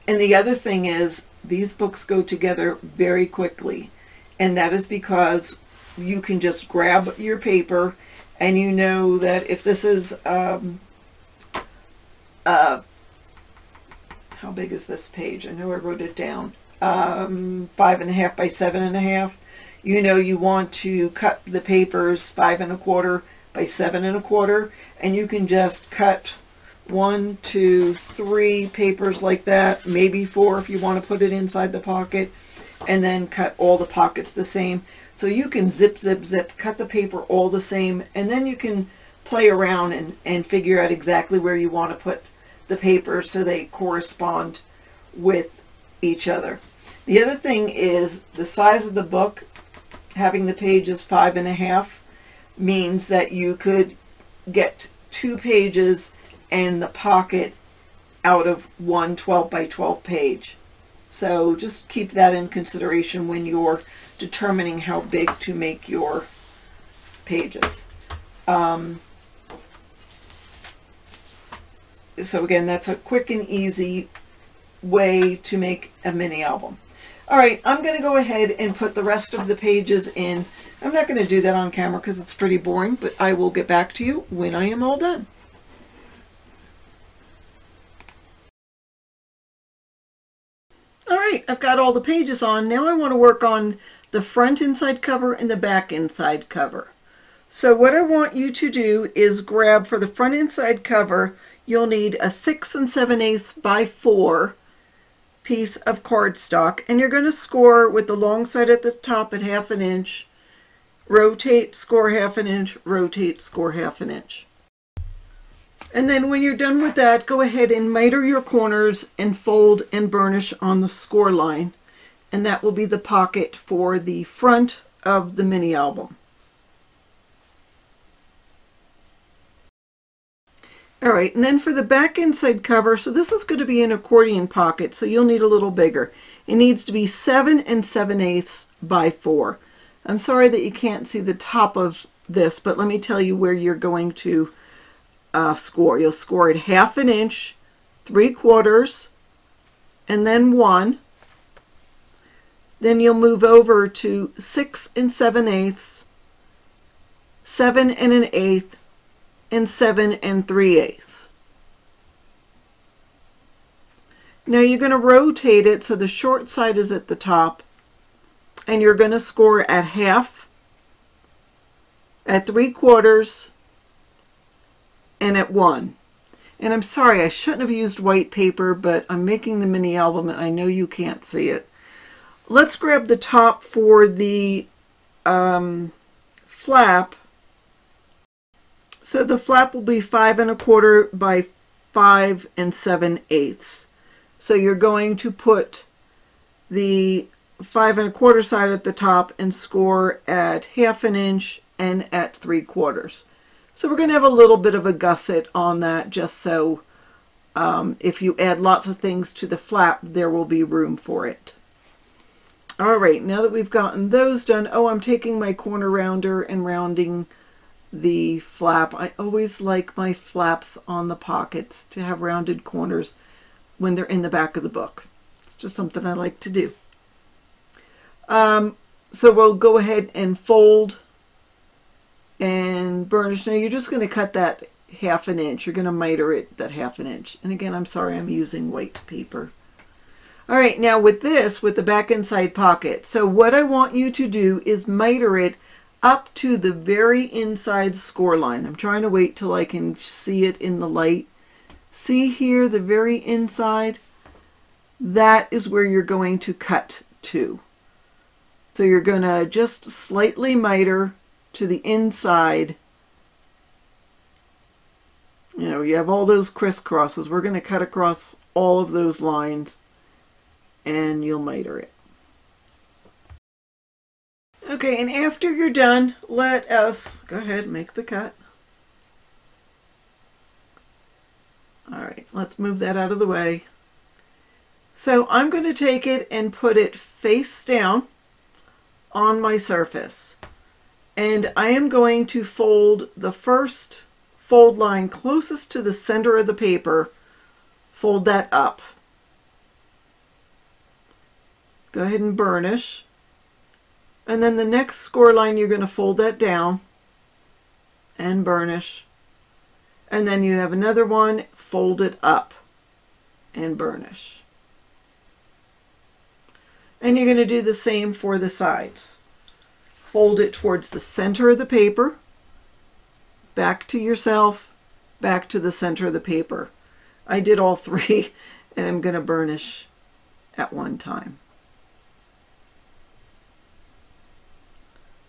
the other thing is, these books go together very quickly, and that is because you can just grab your paper, and you know that if this is, how big is this page? I know I wrote it down. 5.5 by 7.5. You know you want to cut the papers 5.25 by 7.25, and you can just cut 1, 2, 3 papers like that, maybe 4 if you want to put it inside the pocket, and then cut all the pockets the same. So you can zip, zip, zip, cut the paper all the same, and then you can play around and figure out exactly where you want to put the paper so they correspond with each other. The other thing is the size of the book. Having the pages 5.5 means that you could get 2 pages and the pocket out of one 12 by 12 page. So just keep that in consideration when you're determining how big to make your pages. So again, that's a quick and easy way to make a mini album. All right, I'm going to go ahead and put the rest of the pages in. I'm not going to do that on camera because it's pretty boring, but I will get back to you when I am all done. All right, I've got all the pages on. Now I want to work on the front inside cover and the back inside cover. So what I want you to do is grab, for the front inside cover, you'll need a 6 7/8 by 4 piece of cardstock, and you're going to score with the long side at the top at 1/2 inch, rotate, score 1/2 inch, rotate, score 1/2 inch. And then when you're done with that, go ahead and miter your corners and fold and burnish on the score line, and that will be the pocket for the front of the mini album. All right, and then for the back inside cover, so this is going to be an accordion pocket, so you'll need a little bigger. It needs to be 7 7/8 by 4. I'm sorry that you can't see the top of this, but let me tell you where you're going to score. You'll score it 1/2 inch, 3/4, and then 1. Then you'll move over to 6 7/8, 7 1/8, and 7 3/8. Now you're going to rotate it so the short side is at the top, and you're going to score at 1/2, at 3/4, and at 1. And I'm sorry, I shouldn't have used white paper, but I'm making the mini album and I know you can't see it. Let's grab the top for the flap. So the flap will be 5 1/4 by 5 7/8. So you're going to put the 5 1/4 side at the top and score at 1/2 inch and at 3/4. So we're going to have a little bit of a gusset on that, just so if you add lots of things to the flap, there will be room for it. All right, now that we've gotten those done, oh, I'm taking my corner rounder and rounding the flap. I always like my flaps on the pockets to have rounded corners when they're in the back of the book. It's just something I like to do. So we'll go ahead and fold and burnish. Now you're just going to cut that 1/2 inch. You're going to miter it that 1/2 inch. And again, I'm sorry, I'm using white paper. All right, now with this, with the back inside pocket, so what I want you to do is miter it up to the very inside score line. I'm trying to wait till I can see it in the light. See here, the very inside? That is where you're going to cut to. So you're going to just slightly miter to the inside. You know, you have all those crisscrosses. We're going to cut across all of those lines and you'll miter it. Okay, and after you're done, let us go ahead and make the cut. All right, let's move that out of the way. So I'm going to take it and put it face down on my surface. And I am going to fold the first fold line closest to the center of the paper, fold that up. Go ahead and burnish. And then the next score line, you're going to fold that down and burnish. And then you have another one, fold it up and burnish. And you're going to do the same for the sides. Fold it towards the center of the paper, back to yourself, back to the center of the paper. I did all three, and I'm going to burnish at one time.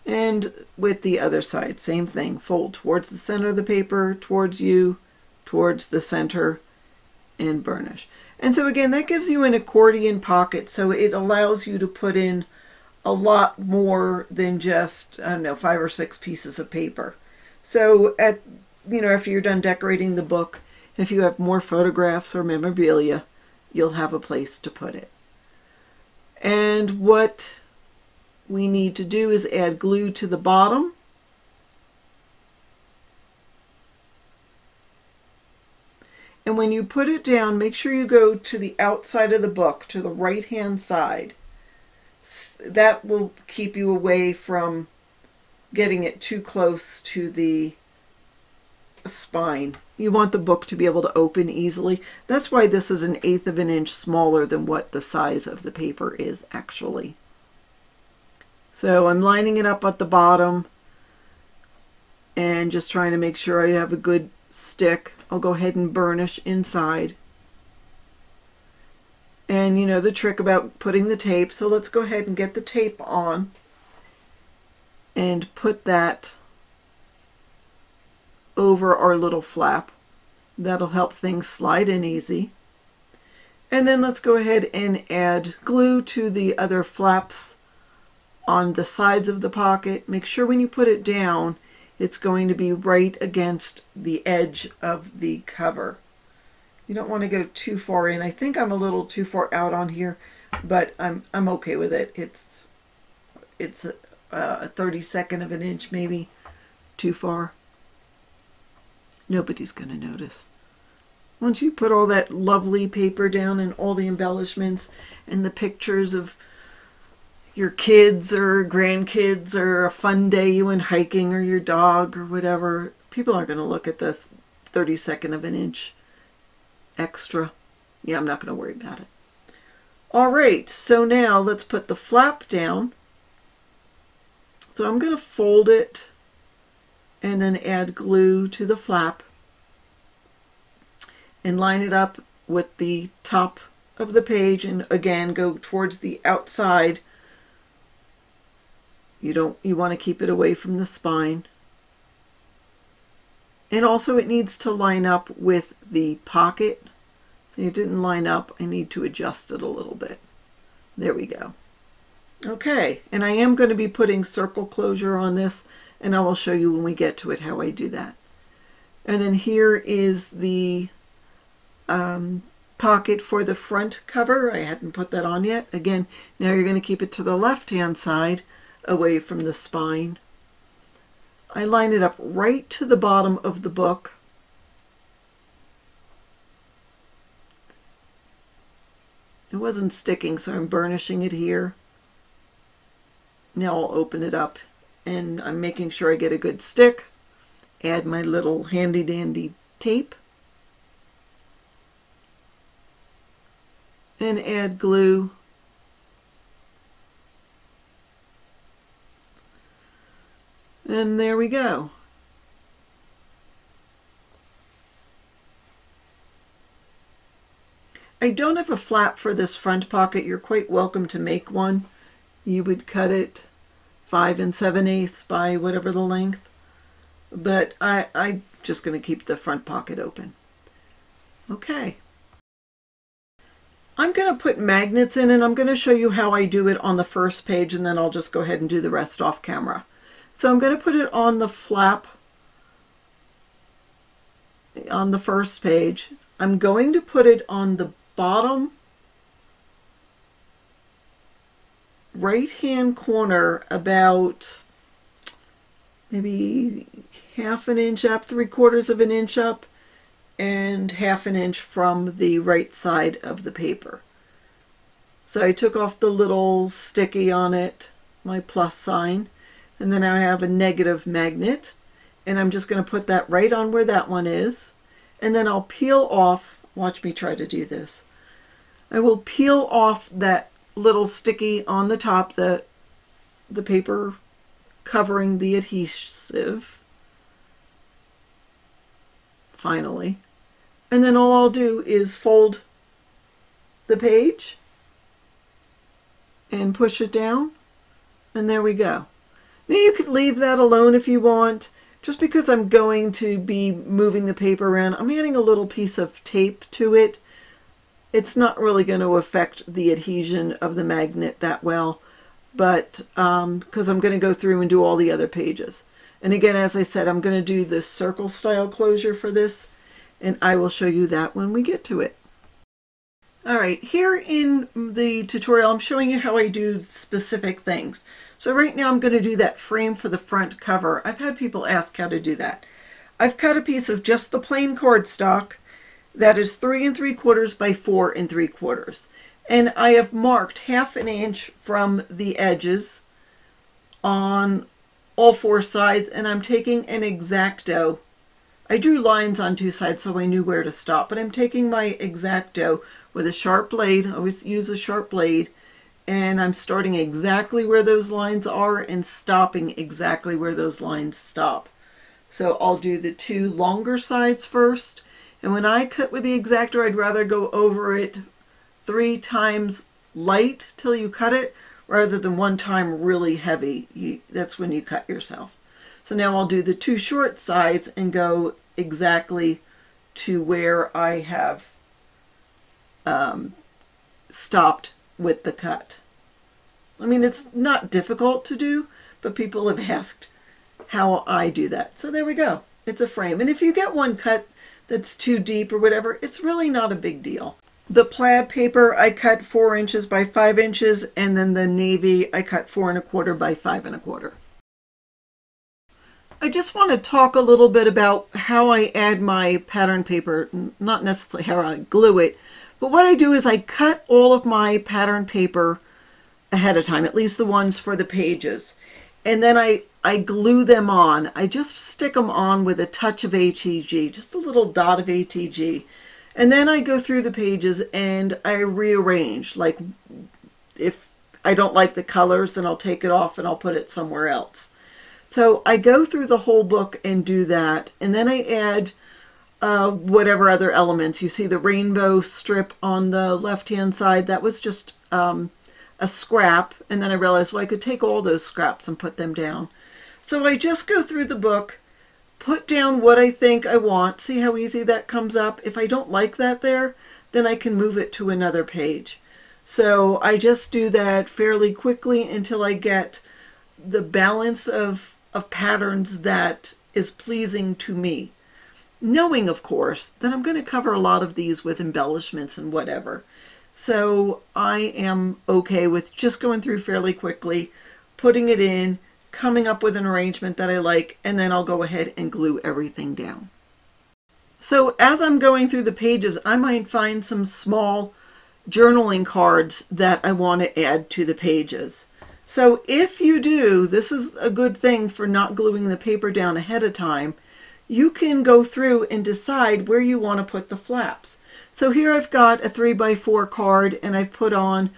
And with the other side, same thing. Fold towards the center of the paper, towards you, towards the center, and burnish. And so again, that gives you an accordion pocket, so it allows you to put in a lot more than just, I don't know, 5 or 6 pieces of paper. So after you're done decorating the book, if you have more photographs or memorabilia, you'll have a place to put it. And what we need to do is add glue to the bottom. And when you put it down, make sure you go to the outside of the book, to the right-hand side. That will keep you away from getting it too close to the spine. You want the book to be able to open easily. That's why this is 1/8 of an inch smaller than what the size of the paper is actually. So I'm lining it up at the bottom and just trying to make sure I have a good stick. I'll go ahead and burnish inside. And you know the trick about putting the tape, so let's go ahead and get the tape on and put that over our little flap. That'll help things slide in easy. And then let's go ahead and add glue to the other flaps on the sides of the pocket. Make sure when you put it down, it's going to be right against the edge of the cover. You don't want to go too far in. I think I'm a little too far out on here, but I'm okay with it. It's a 32nd of an inch, maybe too far. Nobody's going to notice. Once you put all that lovely paper down and all the embellishments and the pictures of your kids or grandkids or a fun day you went hiking or your dog or whatever, people aren't going to look at the 32nd of an inch extra. Yeah, I'm not going to worry about it. All right, so now let's put the flap down. So I'm going to fold it and then add glue to the flap and line it up with the top of the page, and again go towards the outside. You want to keep it away from the spine. And also it needs to line up with the pocket. So it didn't line up. I need to adjust it a little bit. There we go. Okay, and I am going to be putting circle closure on this, and I will show you when we get to it how I do that. And then here is the pocket for the front cover. I hadn't put that on yet. Again, now you're going to keep it to the left-hand side, away from the spine. I line it up right to the bottom of the book. It wasn't sticking, so I'm burnishing it here. Now I'll open it up, and I'm making sure I get a good stick. Add my little handy dandy tape. And add glue. And there we go. I don't have a flap for this front pocket. You're quite welcome to make one. You would cut it 5 7/8 by whatever the length. But I'm just going to keep the front pocket open. Okay. I'm going to put magnets in, and I'm going to show you how I do it on the first page, and then I'll just go ahead and do the rest off camera. So I'm going to put it on the flap on the first page. I'm going to put it on the bottom right-hand corner, about maybe 1/2 inch up, 3/4 of an inch up, and 1/2 inch from the right side of the paper. So I took off the little sticky on it, my plus sign, and then I have a negative magnet, and I'm just going to put that right on where that one is, and then I'll peel off. Watch me try to do this. I will peel off that little sticky on the top, the paper covering the adhesive, finally. And then all I'll do is fold the page and push it down, and there we go. Now you could leave that alone if you want. Just because I'm going to be moving the paper around, I'm adding a little piece of tape to it. It's not really going to affect the adhesion of the magnet that well, but because I'm going to go through and do all the other pages. And again, as I said, I'm going to do the circle style closure for this, and I will show you that when we get to it. All right, here in the tutorial, I'm showing you how I do specific things. So right now I'm going to do that frame for the front cover. I've had people ask how to do that. I've cut a piece of just the plain cardstock that is 3 3/4 by 4 3/4. And I have marked 1/2 inch from the edges on all 4 sides, and I'm taking an X-Acto. I drew lines on 2 sides so I knew where to stop, but I'm taking my X-Acto with a sharp blade. I always use a sharp blade, and I'm starting exactly where those lines are and stopping exactly where those lines stop. So I'll do the 2 longer sides first, and when I cut with the X-Acto, I'd rather go over it 3 times light till you cut it, rather than 1 time really heavy. That's when you cut yourself. So now I'll do the 2 short sides and go exactly to where I have stopped with the cut. I mean, it's not difficult to do, but people have asked how I do that. So there we go. It's a frame. And if you get one cut that's too deep or whatever, it's really not a big deal. The plaid paper I cut 4 inches by 5 inches, and then the navy I cut 4 1/4 by 5 1/4. I just want to talk a little bit about how I add my pattern paper, not necessarily how I glue it, but what I do is I cut all of my pattern paper ahead of time, at least the ones for the pages. And then I glue them on. I just stick them on with a touch of HEG, just a little dot of HEG. And then I go through the pages and I rearrange. Like if I don't like the colors, then I'll take it off and I'll put it somewhere else. So I go through the whole book and do that. And then I add whatever other elements. You see the rainbow strip on the left-hand side. That was just a scrap. And then I realized, well, I could take all those scraps and put them down. So I just go through the book, put down what I think I want. See how easy that comes up? If I don't like that there, then I can move it to another page. So I just do that fairly quickly until I get the balance of patterns that is pleasing to me. Knowing, of course, that I'm going to cover a lot of these with embellishments and whatever. So I am okay with just going through fairly quickly, putting it in, coming up with an arrangement that I like, and then I'll go ahead and glue everything down. So as I'm going through the pages, I might find some small journaling cards that I want to add to the pages. So if you do, this is a good thing for not gluing the paper down ahead of time. You can go through and decide where you want to put the flaps. So here I've got a 3x4 card and I've put on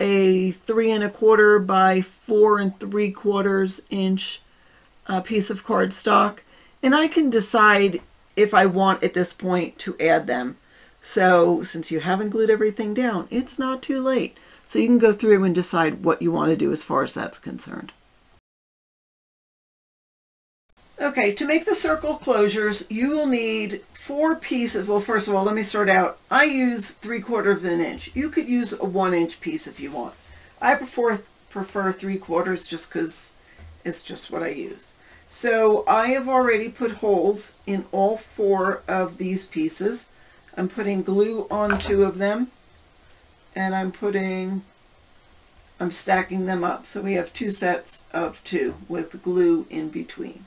a 3 1/4 by 4 3/4 inch piece of cardstock. And I can decide if I want at this point to add them. So since you haven't glued everything down, it's not too late. So you can go through and decide what you want to do as far as that's concerned. Okay, to make the circle closures, you will need 4 pieces. Well, first of all, let me start out. I use 3/4 inch. You could use a 1 inch piece if you want. I prefer 3/4 just because it's just what I use. So I have already put holes in all 4 of these pieces. I'm putting glue on 2 of them. And I'm stacking them up. So we have 2 sets of 2 with glue in between.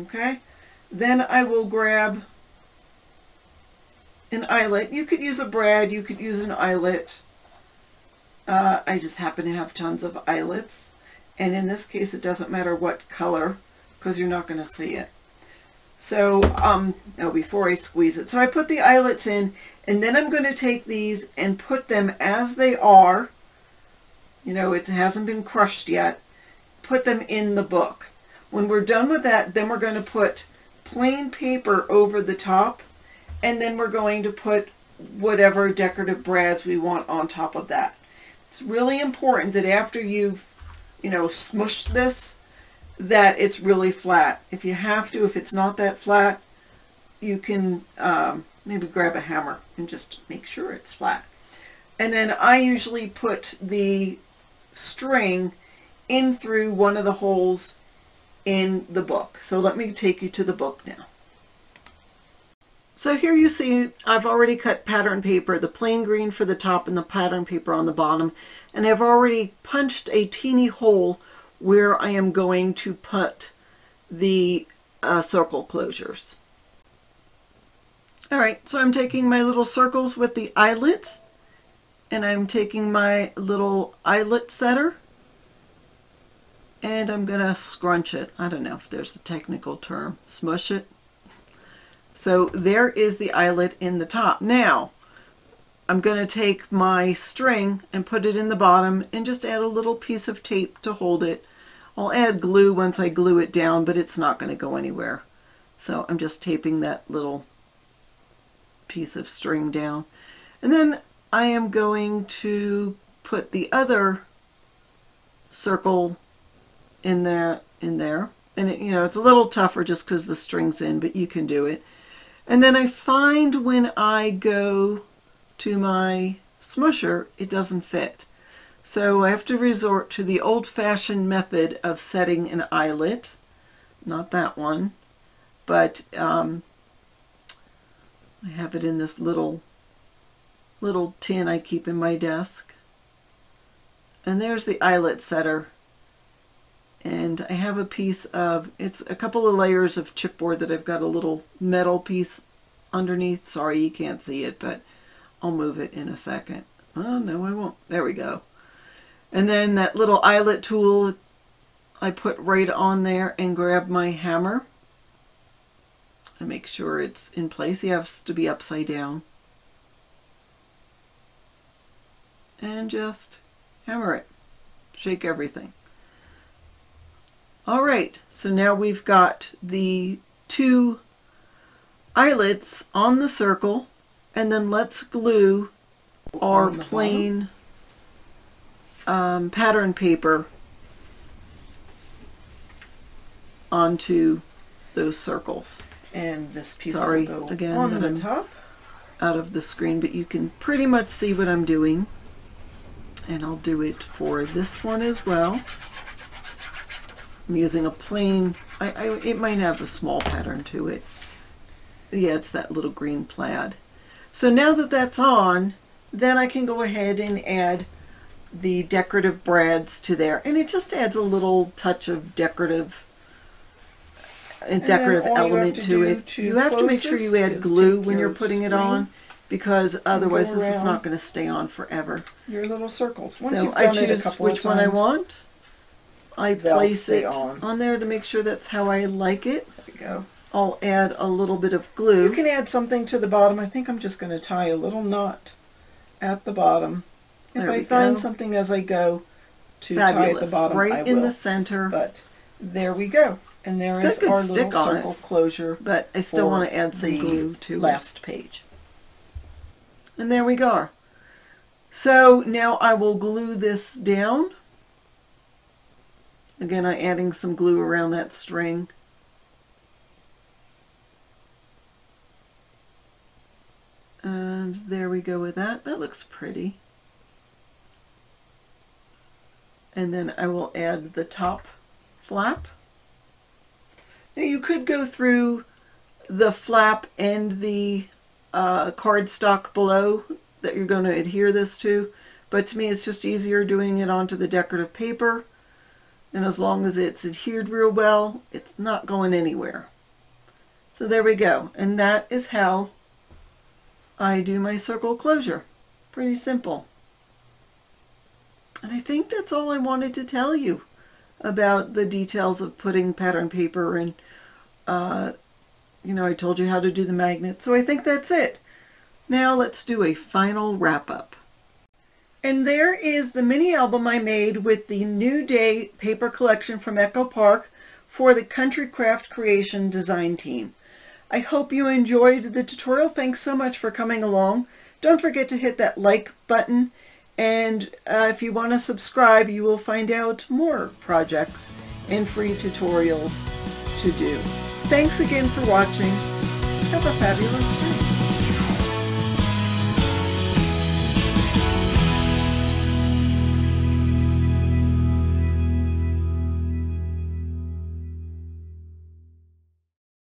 Okay, then I will grab an eyelet. You could use a brad, you could use an eyelet. I just happen to have tons of eyelets. And in this case, it doesn't matter what color because you're not going to see it. So, before I squeeze it. So I put the eyelets in, and then I'm going to take these and put them as they are. You know, it hasn't been crushed yet. Put them in the book. When we're done with that, then we're going to put plain paper over the top, and then we're going to put whatever decorative brads we want on top of that. It's really important that after you've, smushed this, that it's really flat. If you have to, if it's not that flat, you can maybe grab a hammer and just make sure it's flat. And then I usually put the string in through one of the holes in the book. So let me take you to the book now. So here you see I've already cut pattern paper, the plain green for the top and the pattern paper on the bottom, and I've already punched a teeny hole where I am going to put the circle closures. All right, so I'm taking my little circles with the eyelets, and I'm taking my little eyelet setter, and I'm gonna scrunch it. I don't know if there's a technical term, smush it. So there is the eyelet in the top. Now, I'm going to take my string and put it in the bottom and just add a little piece of tape to hold it. I'll add glue once I glue it down, but it's not going to go anywhere. So I'm just taping that little piece of string down. And then I am going to put the other circle in there. And it, it's a little tougher just because the string's in, but you can do it. And then I find when I go to my smusher, it doesn't fit. So I have to resort to the old-fashioned method of setting an eyelet. Not that one, but I have it in this little tin I keep in my desk. And there's the eyelet setter. And I have a piece of, it's a couple of layers of chipboard that I've got a little metal piece underneath. Sorry you can't see it, but I'll move it in a second. Oh, no, I won't. There we go. And then that little eyelet tool I put right on there and grab my hammer. I make sure it's in place. It has to be upside down. And just hammer it. Shake everything. All right, so now we've got the 2 eyelets on the circle, and then let's glue our plain pattern paper onto those circles. And this piece
Sorry,
will go
again,
on the top.
Out of the screen, but you can pretty much see what I'm doing. And I'll do it for this one as well. I'm using a plain, it might have a small pattern to it. Yeah, it's that little green plaid. So now that that's on, then I can go ahead and add the decorative brads to there. And it just adds a little touch of decorative element to it. You have to make sure you add glue when you're putting it on, because otherwise this is not going to stay on forever.
Your little circles. Once
So
you've
I
done it a
choose
couple
which
of
one I
times,
want. I
they'll
place
stay
it on there to make sure that's how I like it.
There we go.
I'll add a little bit of glue.
You can add something to the bottom. I think I'm just going to tie a little knot at the bottom. If
There
I
we
find
go.
something as I go to tie at the
Fabulous.
bottom,
Right
I
in
will.
the center.
But there we go. And there
It's
is
got good
our
stick
little
on it.
circle closure.
But I still
for
want to add some
the
glue to it.
last page.
And there we go. So now I will glue this down. Again, I'm adding some glue around that string. And there we go with that. That looks pretty. And then I will add the top flap. Now you could go through the flap and the cardstock below that you're going to adhere this to, but to me it's just easier doing it onto the decorative paper, and as long as it's adhered real well, it's not going anywhere. So there we go, and that is how I do my circle closure. Pretty simple. And I think that's all I wanted to tell you about the details of putting pattern paper and you know, I told you how to do the magnet, so I think that's it. Now let's do a final wrap-up. And there is the mini album I made with the New Day paper collection from Echo Park for the Country Craft Creation design team. I hope you enjoyed the tutorial. Thanks so much for coming along. Don't forget to hit that like button, and if you want to subscribe, you will find out more projects and free tutorials to do. Thanks again for watching. Have a fabulous day.